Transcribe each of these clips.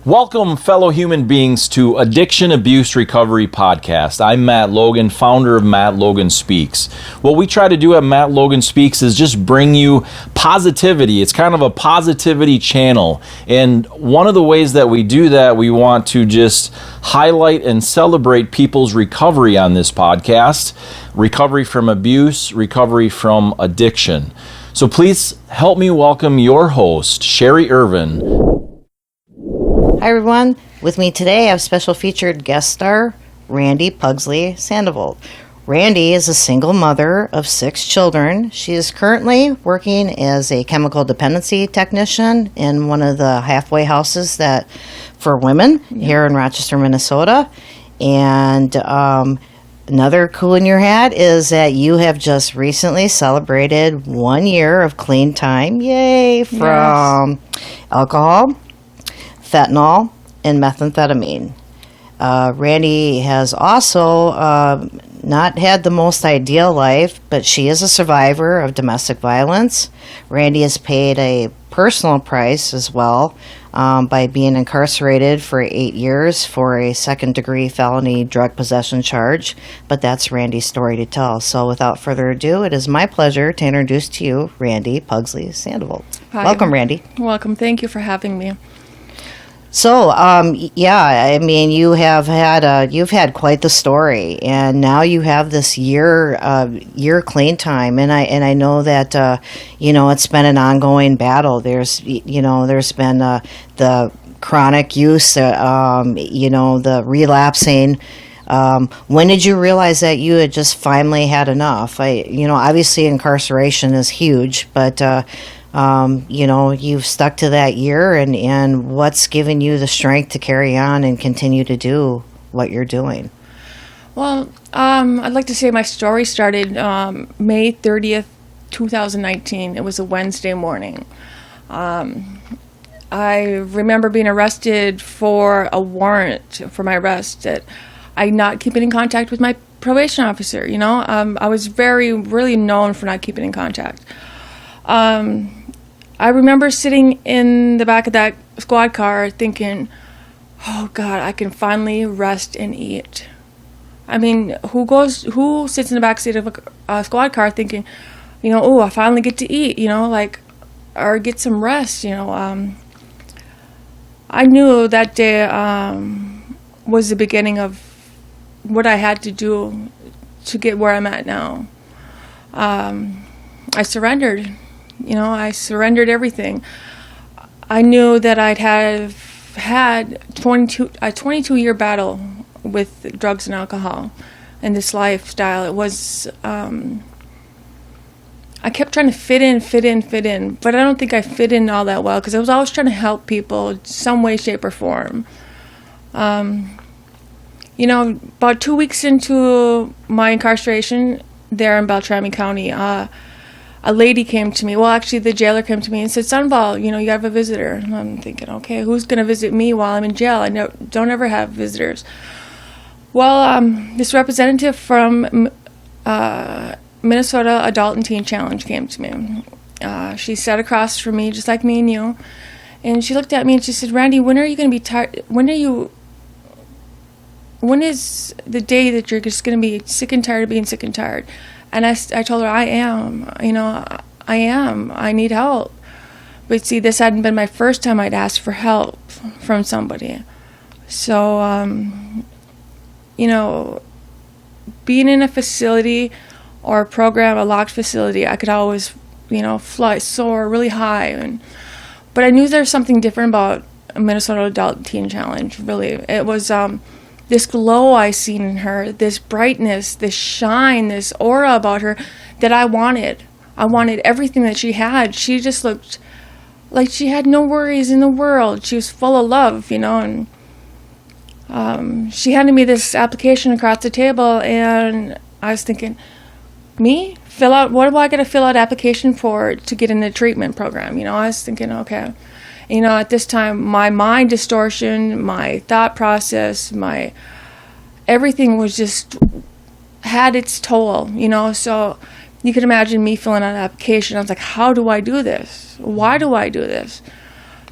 Welcome, fellow human beings, to Addiction Abuse Recovery Podcast. I'm Matt Logan, founder of Matt Logan Speaks. What we try to do at Matt Logan Speaks is just bring you positivity. It's kind of a positivity channel. And one of the ways that we do that, we want to just highlight and celebrate people's recovery on this podcast. Recovery from abuse, recovery from addiction. So please help me welcome your host, Sherry Irvin. Hi everyone, with me today I have special featured guest star Randee Sundvall. Randee is a single mother of 6 children. She is currently working as a chemical dependency technician in one of the halfway houses that for women here in Rochester, Minnesota. And another cool in your hat is that you have just recently celebrated 1 year of clean time. Yay! From alcohol, fentanyl, and methamphetamine. Randee has also not had the most ideal life, but she is a survivor of domestic violence. Randee has paid a personal price as well by being incarcerated for 8 years for a second-degree felony drug possession charge, but that's Randee's story to tell. So without further ado, it is my pleasure to introduce to you Randee Sundvall. Welcome, Randee. Welcome. Thank you for having me. So, I mean, you've had quite the story, and now you have this year clean time, and I know that it's been an ongoing battle. There's been the chronic use, the relapsing. When did you realize that you had just finally had enough? Obviously incarceration is huge, but you've stuck to that year, and what's given you the strength to carry on and continue to do what you're doing? Well, I'd like to say my story started May 30th, 2019. It was a Wednesday morning. I remember being arrested for a warrant for my arrest that I not keeping in contact with my probation officer. I was really known for not keeping in contact. I remember sitting in the back of that squad car thinking, oh God, I can finally rest and eat. I mean, who sits in the back seat of a squad car thinking, oh, I finally get to eat, or get some rest, I knew that day was the beginning of what I had to do to get where I'm at now. I surrendered. I surrendered everything. I knew that I'd have had a 22-year battle with drugs and alcohol and this lifestyle. It was, I kept trying to fit in, but I don't think I fit in all that well because I was always trying to help people some way, shape, or form. About 2 weeks into my incarceration there in Beltrami County, a lady came to me. Well, actually, the jailer came to me and said, Sundvall, you have a visitor. And I'm thinking, okay, who's going to visit me while I'm in jail? I don't ever have visitors. Well, this representative from Minnesota Adult and Teen Challenge came to me. She sat across from me, just like me and you. And she looked at me and she said, Randee, when are you going to be tired? When is the day that you're just going to be sick and tired of being sick and tired? And I told her, I am. I am. I need help. But see, this hadn't been my first time I'd asked for help from somebody. So, being in a facility or a program, a locked facility, I could always, soar really high. But I knew there was something different about Minnesota Adult Teen Challenge, really. It was this glow I seen in her, this brightness, this shine, this aura about her that I wanted. I wanted everything that she had. She just looked like she had no worries in the world. She was full of love, and she handed me this application across the table, and I was thinking, me? Fill out, what do I got to fill out application for to get in the treatment program? I was thinking, okay. At this time, my mind distortion, my thought process, my everything was just had its toll, so you can imagine me filling out an application. I was like, how do I do this? Why do I do this?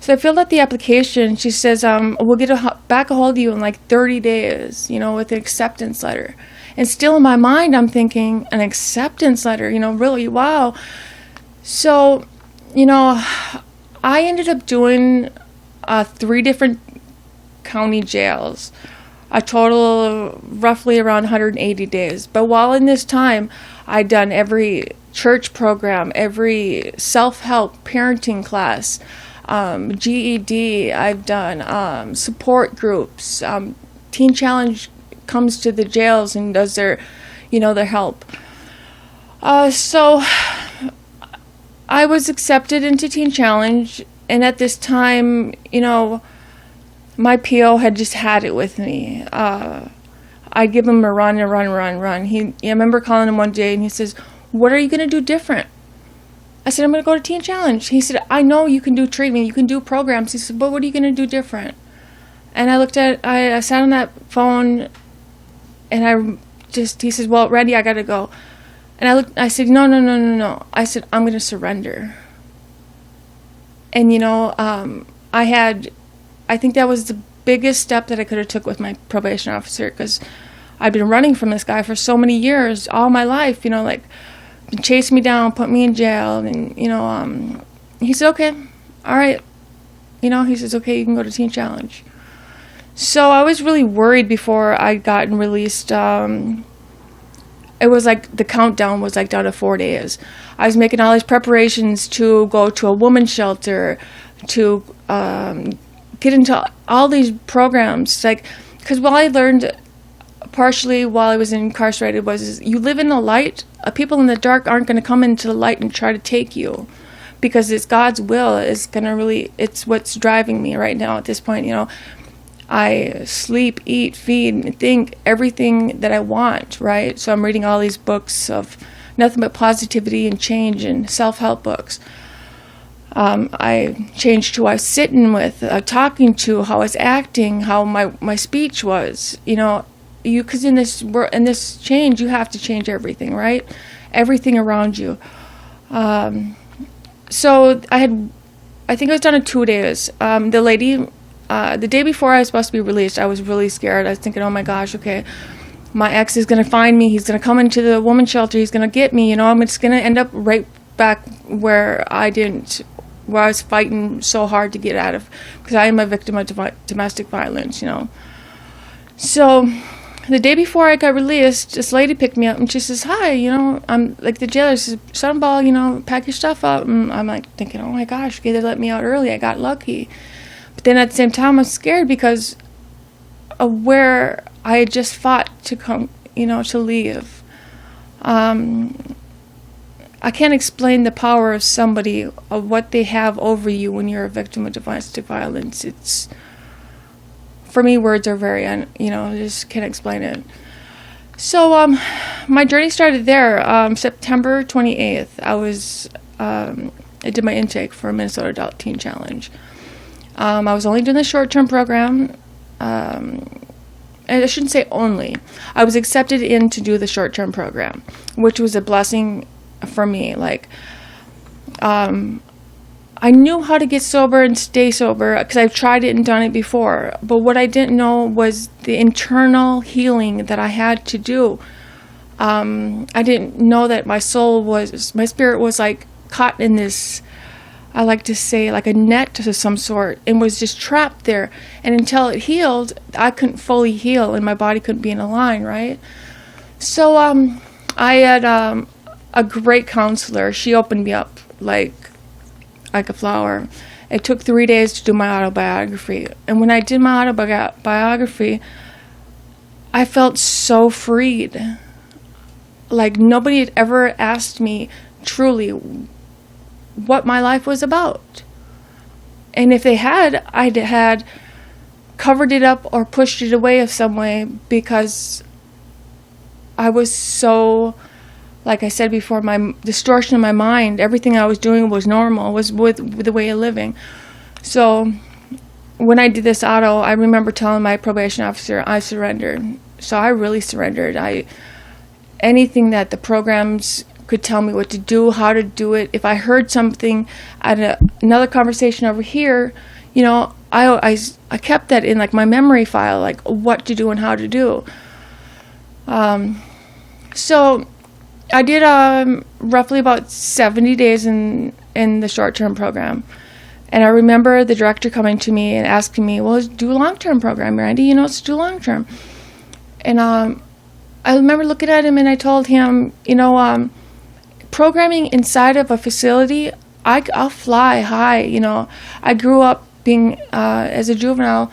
So I filled out the application. She says, we'll get back a hold of you in like 30 days, with an acceptance letter. And still in my mind, I'm thinking, an acceptance letter, really, wow. So, I ended up doing 3 different county jails, a total of roughly around 180 days. But while in this time, I'd done every church program, every self-help parenting class, GED, I've done support groups. Teen Challenge comes to the jails and does their help. So I was accepted into Teen Challenge, and at this time, my PO had just had it with me. I'd give him a run. I remember calling him one day, and he says, "What are you going to do different?" I said, "I'm going to go to Teen Challenge." He said, "I know you can do treatment, you can do programs." He said, "But what are you going to do different?" And I sat on that phone, and he says, "Well, Randee, I got to go." And I said, No. I said, "I'm going to surrender." And, I think that was the biggest step that I could have took with my probation officer, because I'd been running from this guy for so many years, all my life, chased me down, put me in jail, and, he said, "Okay, all right." He says, "Okay, you can go to Teen Challenge." So I was really worried before I gotten released. It was like the countdown was like down to 4 days. I was making all these preparations to go to a woman's shelter, to get into all these programs. Because what I learned partially while I was incarcerated was you live in the light. People in the dark aren't going to come into the light and try to take you, because it's God's will. It's what's driving me right now at this point. I sleep, eat, feed, think everything that I want, right? So I'm reading all these books of nothing but positivity and change and self-help books. I changed who I was sitting with, talking to, how I was acting, how my speech was. Because in this change, you have to change everything, right? Everything around you. So I think I was done in 2 days. The lady. The day before I was supposed to be released, I was really scared. I was thinking, oh my gosh, okay, my ex is going to find me. He's going to come into the woman's shelter. He's going to get me. I'm just going to end up right back where I was fighting so hard to get out of, because I am a victim of domestic violence, So the day before I got released, this lady picked me up and she says, "Hi, I'm like the jailer. She says, Sundvall, pack your stuff up." And I'm like thinking, oh my gosh, okay, they let me out early. I got lucky. But then at the same time, I'm scared because of where I had just fought to come, to leave. I can't explain the power of somebody, of what they have over you when you're a victim of domestic violence. For me, words are very, I just can't explain it. So my journey started there. September 28th, I did my intake for Minnesota Adult Teen Challenge. I was only doing the short-term program, and I shouldn't say only. I was accepted in to do the short-term program, which was a blessing for me. I knew how to get sober and stay sober because I've tried it and done it before. But what I didn't know was the internal healing that I had to do. I didn't know that my spirit was caught in this, I like to say, like a net of some sort, and was just trapped there. And until it healed, I couldn't fully heal, and my body couldn't be in a line, right? So I had a great counselor. She opened me up like a flower. It took 3 days to do my autobiography. And when I did my autobiography, I felt so freed. Like nobody had ever asked me truly what my life was about. And if they had, I'd had covered it up or pushed it away of some way, because I was so, like I said before, my distortion of my mind, everything I was doing was normal, was with the way of living. So when I did this auto, I remember telling my probation officer I surrendered. So I really surrendered. Anything that the programs could tell me what to do, how to do it. If I heard something at another conversation over here, I kept that in like my memory file, like what to do and how to do. So I did roughly about 70 days in the short-term program. And I remember the director coming to me and asking me, well, do a long-term program, Randee, let's do long-term. And I remember looking at him and I told him, programming inside of a facility, I'll fly high, I grew up being, as a juvenile,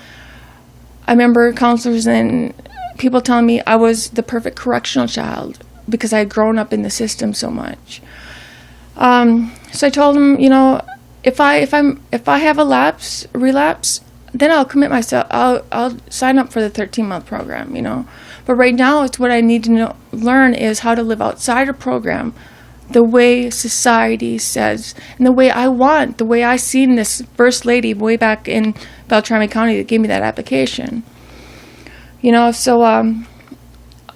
I remember counselors and people telling me I was the perfect correctional child because I had grown up in the system so much. So I told him, if I have a relapse, then I'll commit myself. I'll sign up for the 13-month program, But right now, it's what I need to learn is how to live outside a program, the way society says, and the way I want, the way I seen this first lady way back in Beltrami County that gave me that application. So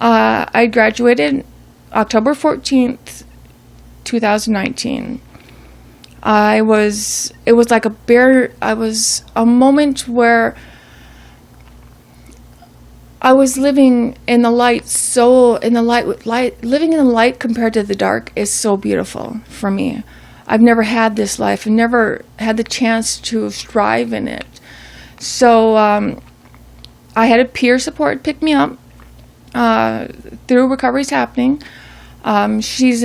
I graduated October 14th, 2019. It was like a moment where I was living in the light, living in the light compared to the dark is so beautiful for me. I've never had this life. I've never had the chance to strive in it. So I had a peer support pick me up through Recovery's Happening. She's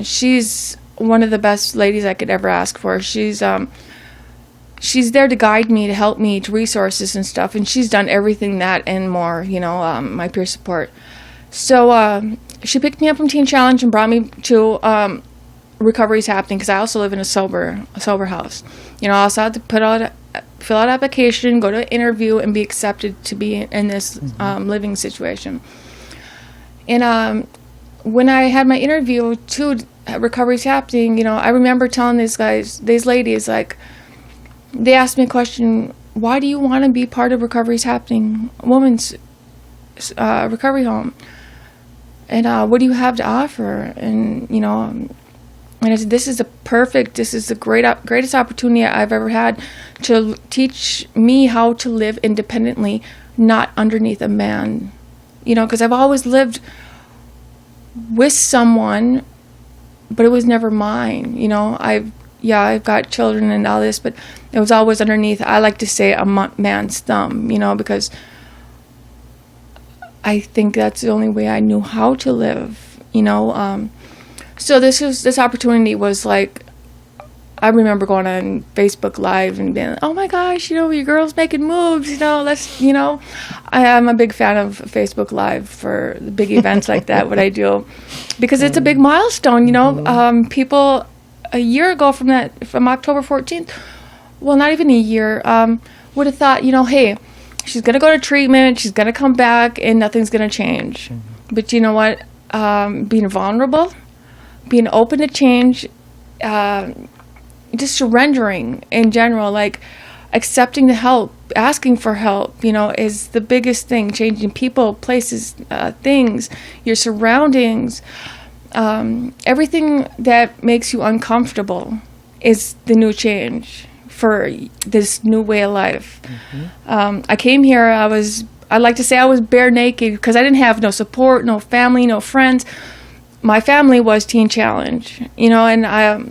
she's one of the best ladies I could ever ask for. She's there to guide me, to help me, to resources and stuff, and she's done everything that and more, my peer support. So she picked me up from Teen Challenge and brought me to Recovery's Happening, because I also live in a sober house. I also had to fill out application, go to an interview, and be accepted to be in this living situation. And when I had my interview to Recovery's Happening, I remember telling these ladies, like, they asked me a question, why do you want to be part of Recovery's Happening, women's recovery home? And what do you have to offer? And, and I said, this is the greatest opportunity I've ever had to teach me how to live independently, not underneath a man. Because I've always lived with someone, but it was never mine. I've got children and all this, but it was always underneath, I like to say, a man's thumb, because I think that's the only way I knew how to live, So this opportunity was like, I remember going on Facebook Live and being like, oh my gosh, your girl's making moves, I am a big fan of Facebook Live for the big events like that, what I do, because it's a big milestone, people a year ago from October 14th, well, not even a year, would have thought, hey, she's going to go to treatment, she's going to come back, and nothing's going to change. But you know what? Being vulnerable, being open to change, just surrendering in general, like accepting the help, asking for help, is the biggest thing. Changing people, places, things, your surroundings, everything that makes you uncomfortable is the new change for this new way of life. I came here, I like to say I was bare naked because I didn't have no support, no family, no friends. My family was Teen Challenge, and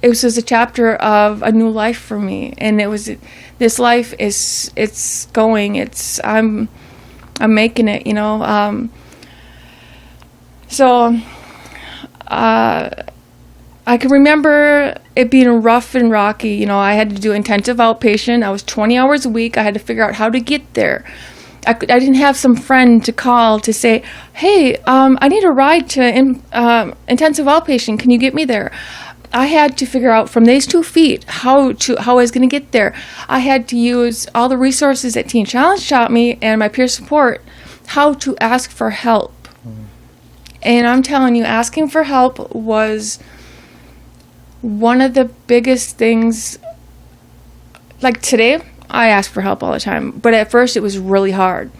it was just a chapter of a new life for me. And this life I'm making it, So I can remember it being rough and rocky. I had to do intensive outpatient. I was 20 hours a week. I had to figure out how to get there. I didn't have some friend to call to say, hey, I need a ride to intensive outpatient. Can you get me there? I had to figure out from these 2 feet how I was going to get there. I had to use all the resources that Teen Challenge taught me and my peer support, how to ask for help. And I'm telling you, asking for help was one of the biggest things. Like today, I ask for help all the time, but at first it was really hard.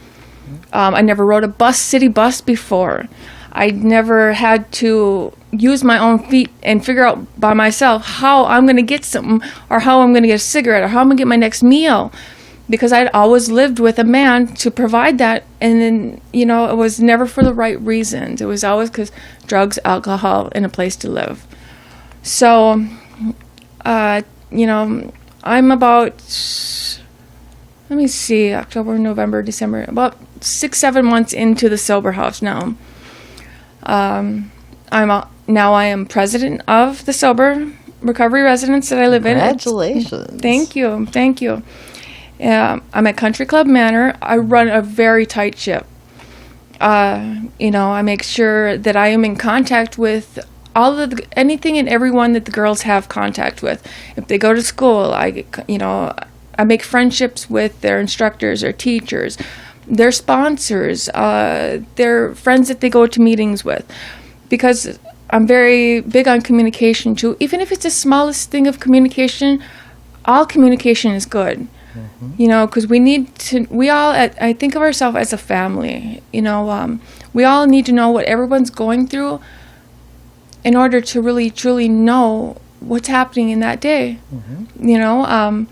I never rode a city bus before. I never had to use my own feet and figure out by myself how I'm going to get something, or how I'm going to get a cigarette, or how I'm going to get my next meal, because I'd always lived with a man to provide that. And then, you know, it was never for the right reasons. It was always because drugs, alcohol, and a place to live. So, you know, I'm about, let me see, October, November, December, about 6-7 months into the sober house now. Now I am president of the sober recovery residence that I live in. Congratulations. Thank you. I'm at Country Club Manor. I run a very tight ship. You know, I make sure that I am in contact with anything and everyone that the girls have contact with. If they go to school, I make friendships with their instructors or teachers, their sponsors, their friends that they go to meetings with, because I'm very big on communication too. Even if it's the smallest thing of communication, all communication is good. You know, because I think of ourselves as a family. You know, we all need to know what everyone's going through in order to really, truly know what's happening in that day. You know,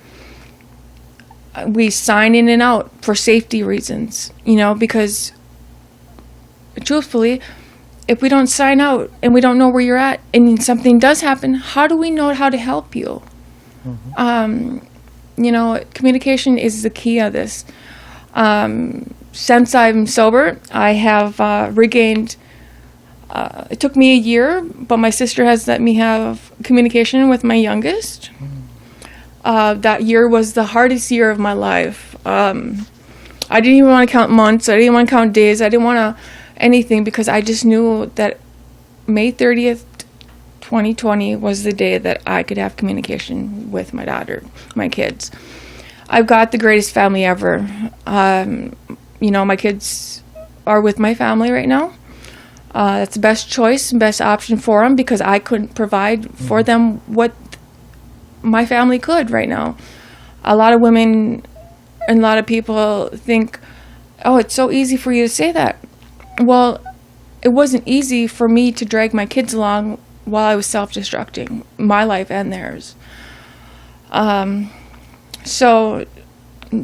we sign in and out for safety reasons, you know, because truthfully, if we don't sign out and we don't know where you're at and something does happen, how do we know how to help you? You know, communication is the key of this. Since I'm sober, I have regained, it took me a year, but my sister has let me have communication with my youngest. That year was the hardest year of my life. I didn't even want to count months. I didn't want to count days. I didn't want to anything, because I just knew that May 30th, 2020 was the day that I could have communication with my daughter, my kids. I've got the greatest family ever. You know, my kids are with my family right now. That's the best choice, best option for them, because I couldn't provide for them what my family could right now. A lot of women and a lot of people think, oh, it's so easy for you to say that. Well, it wasn't easy for me to drag my kids along while I was self-destructing my life and theirs. So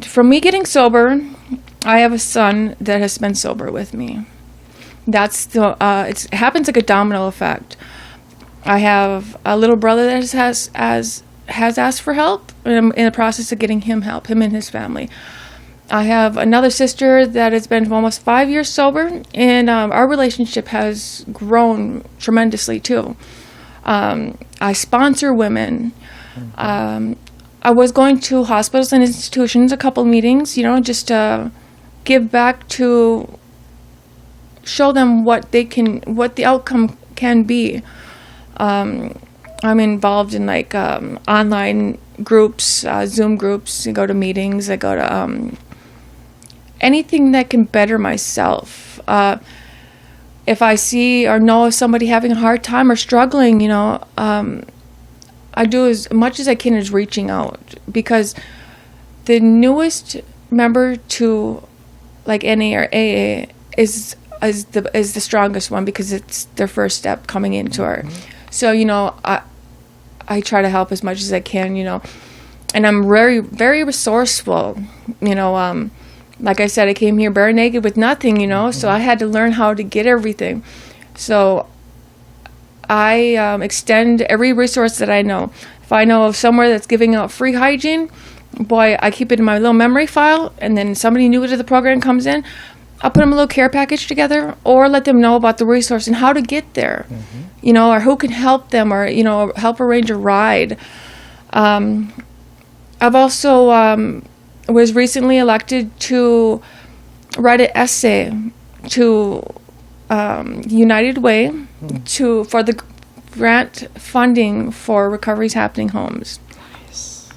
from me getting sober, I have a son that has been sober with me. That's it happens like a domino effect. I have a little brother that has asked for help, and I'm in the process of getting him help, him and his family. I have another sister that has been almost 5 years sober, and our relationship has grown tremendously too. I sponsor women. I was going to hospitals and institutions, a couple meetings, you know, just to give back, to show them what the outcome can be. I'm involved in like online groups, Zoom groups. I go to meetings. I go to anything that can better myself. If I see or know of somebody having a hard time or struggling, you know, I do as much as I can as reaching out, because the newest member to like NA or AA is the strongest one, because it's their first step coming into our. So, you know, I try to help as much as I can, you know, and I'm very, very resourceful, you know. Like I said, I came here bare naked with nothing, you know, so I had to learn how to get everything. So I extend every resource that I know. If I know of somewhere that's giving out free hygiene, boy, I keep it in my little memory file, and then somebody new to the program comes in, I'll put them a little care package together, or let them know about the resource and how to get there, you know, or who can help them, or, you know, help arrange a ride. I've also was recently elected to write an essay to United Way for the grant funding for Recovery's Happening Homes. Nice.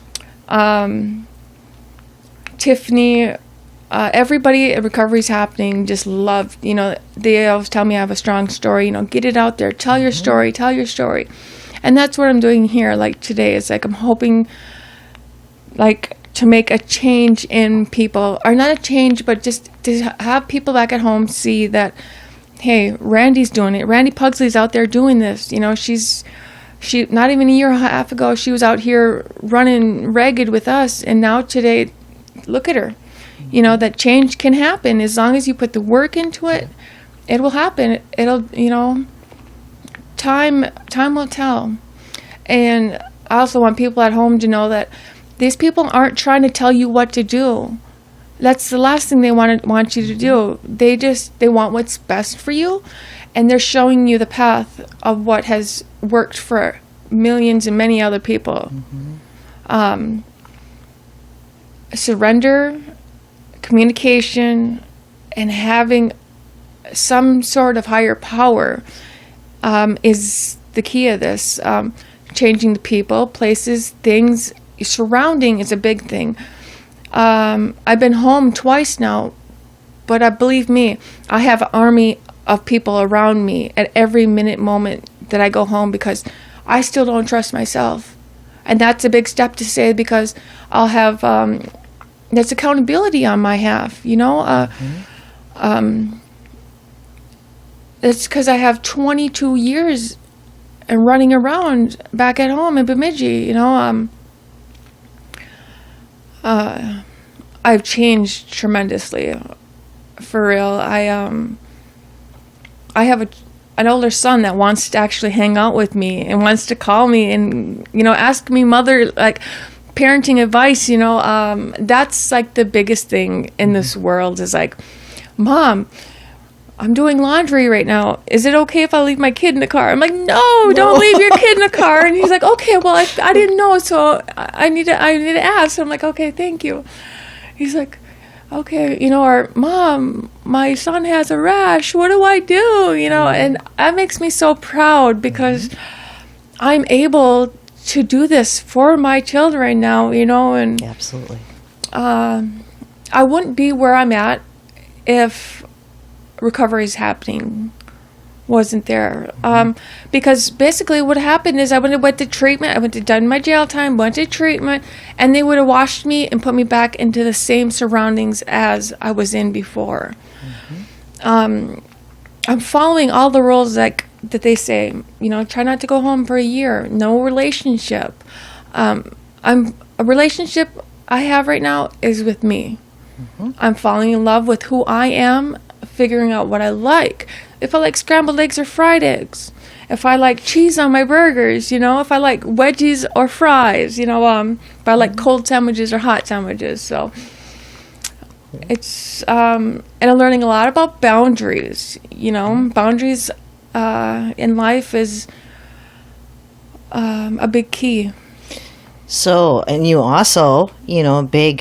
Tiffany, everybody at Recovery's Happening just loved, you know, they always tell me I have a strong story, you know, get it out there, tell your story. And that's what I'm doing here, like today. It's like I'm hoping, like, to make a change in people, or not a change, but just to have people back at home see that hey, Randee's doing it. Randee Pugsley's out there doing this. You know, she not even a year and a half ago, she was out here running ragged with us, and now today, look at her. You know, that change can happen as long as you put the work into it. It will happen. It'll, you know, time will tell. And I also want people at home to know that these people aren't trying to tell you what to do. That's the last thing they want you to do. They want what's best for you, and they're showing you the path of what has worked for millions and many other people. Surrender, communication, and having some sort of higher power is the key of this. Changing the people, places, things, surrounding is a big thing. I've been home twice now, but believe me, I have an army of people around me at every moment that I go home, because I still don't trust myself. And that's a big step to say, because I'll have, that's accountability on my half, you know? It's because I have 22 years and running around back at home in Bemidji, you know? I've changed tremendously, for real. I have an older son that wants to actually hang out with me and wants to call me and, you know, ask me parenting advice, you know. That's like the biggest thing in this world is like, Mom, I'm doing laundry right now. Is it okay if I leave my kid in the car? I'm like, no, don't leave your kid in the car. And he's like, okay, well, I didn't know, so I need to ask. So I'm like, okay, thank you. He's like, okay, you know, or Mom, my son has a rash. What do I do? You know, and that makes me so proud, because I'm able to do this for my children now, you know. And Absolutely. I wouldn't be where I'm at if recovery is happening wasn't there, because basically what happened is I went to treatment. I done my jail time, went to treatment, and they would have washed me and put me back into the same surroundings as I was in before. I'm following all the rules that they say, you know, try not to go home for a year, no relationship. A relationship I have right now is with me. I'm falling in love with who I am, figuring out what I like. If I like scrambled eggs or fried eggs, if I like cheese on my burgers, you know, if I like wedges or fries, you know, if I like cold sandwiches or hot sandwiches. So it's and I'm learning a lot about boundaries. You know, boundaries in life is a big key. So, and you also, you know, big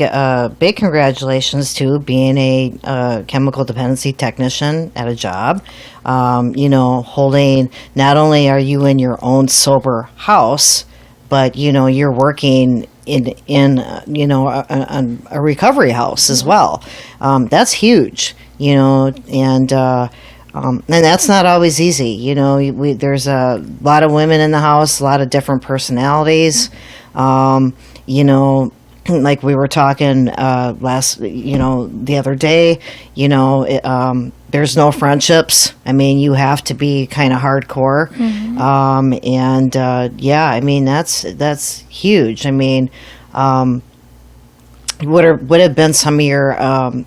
congratulations to being a chemical dependency technician at a job. You know, holding, not only are you in your own sober house, but, you know, you're working in you know, a recovery house as well. That's huge, you know, and that's not always easy. You know, there's a lot of women in the house, a lot of different personalities. You know, like we were talking the other day, you know, there's no friendships. I mean, you have to be kind of hardcore. Yeah, I mean, that's huge. I mean, would have been some of your,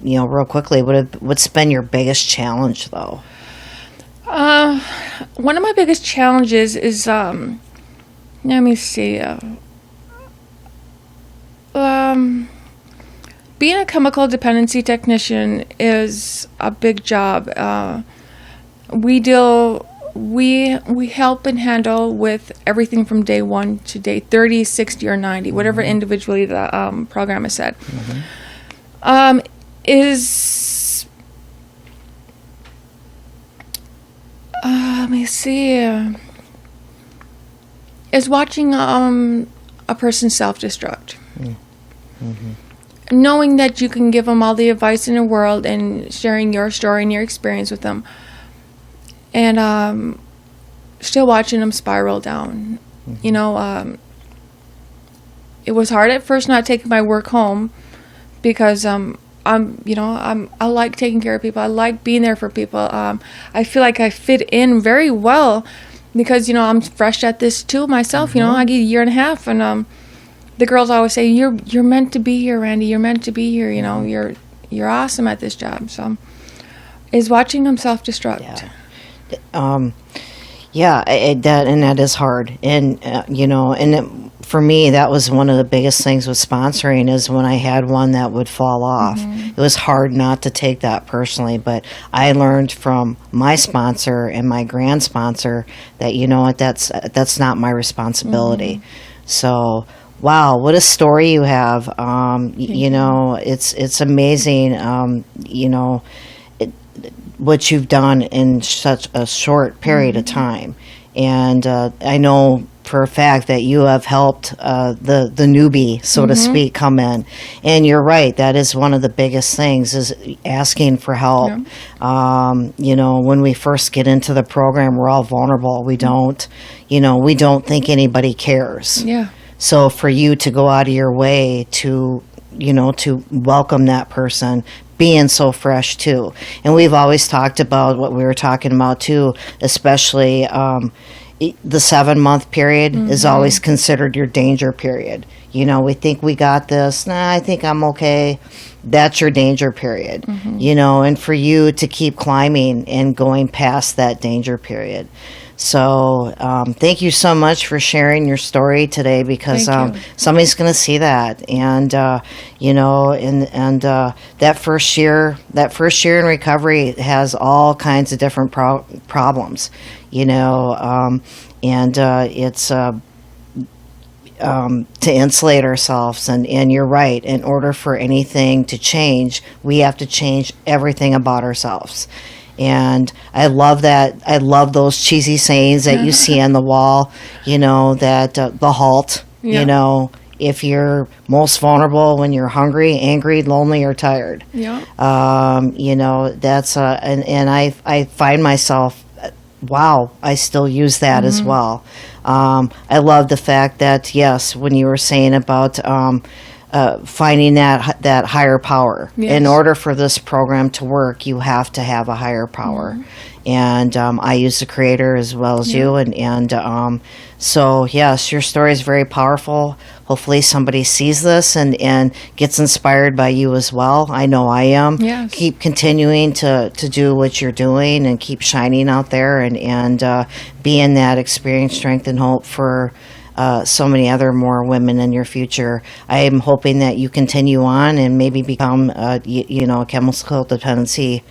you know, real quickly, what's been your biggest challenge though? One of my biggest challenges is, let me see, being a chemical dependency technician is a big job. We help and handle with everything from day 1 to day 30, 60, or 90, whatever individually the program has said. Let me see. Is watching a person self-destruct. Knowing that you can give them all the advice in the world and sharing your story and your experience with them, and still watching them spiral down. You know, it was hard at first not taking my work home, because I I like taking care of people. I like being there for people. I feel like I fit in very well because, I'm fresh at this too myself. I get a year and a half, and the girls always say, you're meant to be here, Randee. You're meant to be here. You're awesome at this job. So is watching them self-destruct. That is hard. And, for me, that was one of the biggest things with sponsoring is when I had one that would fall off. It was hard not to take that personally, but I learned from my sponsor and my grand sponsor that, that's not my responsibility. So, wow, what a story you have. It's amazing, what you've done in such a short period of time. And I know for a fact that you have helped the newbie, so to speak, come in. And you're right, that is one of the biggest things is asking for help. When we first get into the program, we're all vulnerable. We don't think anybody cares. So for you to go out of your way to welcome that person, being so fresh too. And we've always talked about what we were talking about too, especially the 7-month period is always considered your danger period. We think we got this. Nah, I think I'm okay. That's your danger period. And for you to keep climbing and going past that danger period. So thank you so much for sharing your story today because somebody's going to see that. And, that first year in recovery has all kinds of different problems, it's to insulate ourselves. And you're right. In order for anything to change, we have to change everything about ourselves. And I love that. I love those cheesy sayings that you see on the wall, that the HALT, if you're most vulnerable when you're hungry, angry, lonely, or tired. That's, and I find myself, wow, I still use that as well. I love the fact that, yes, when you were saying about, finding that higher power. In order for this program to work, you have to have a higher power. And I use the Creator as well as you. And so, yes, your story is very powerful. Hopefully somebody sees this and gets inspired by you as well. I know I am. Keep continuing to do what you're doing and keep shining out there and being that experience, strength, and hope for so many other more women in your future. I am hoping that you continue on and maybe become, a chemical dependency,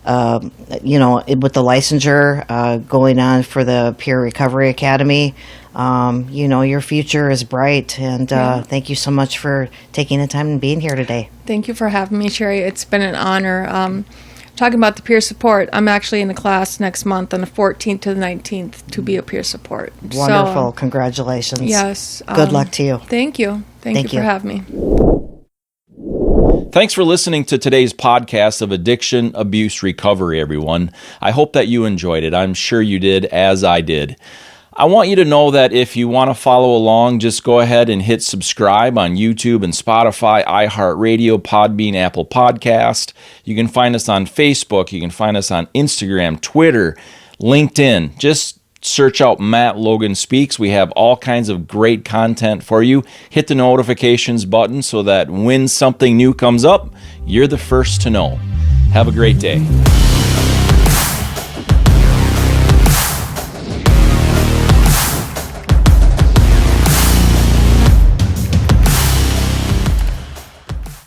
with the licensure going on for the Peer Recovery Academy. Your future is bright, and thank you so much for taking the time and being here today. Thank you for having me, Sherry. It's been an honor. Talking about the peer support, I'm actually in the class next month on the 14th to the 19th to be a peer support. Wonderful. So, congratulations. Yes. Good luck to you. Thank you. Thank you for having me. Thanks for listening to today's podcast of Addiction, Abuse, Recovery, everyone. I hope that you enjoyed it. I'm sure you did, as I did. I want you to know that if you want to follow along, just go ahead and hit subscribe on YouTube and Spotify, iHeartRadio, Podbean, Apple Podcast. You can find us on Facebook. You can find us on Instagram, Twitter, LinkedIn. Just search out Matt Logan Speaks. We have all kinds of great content for you. Hit the notifications button so that when something new comes up, you're the first to know. Have a great day.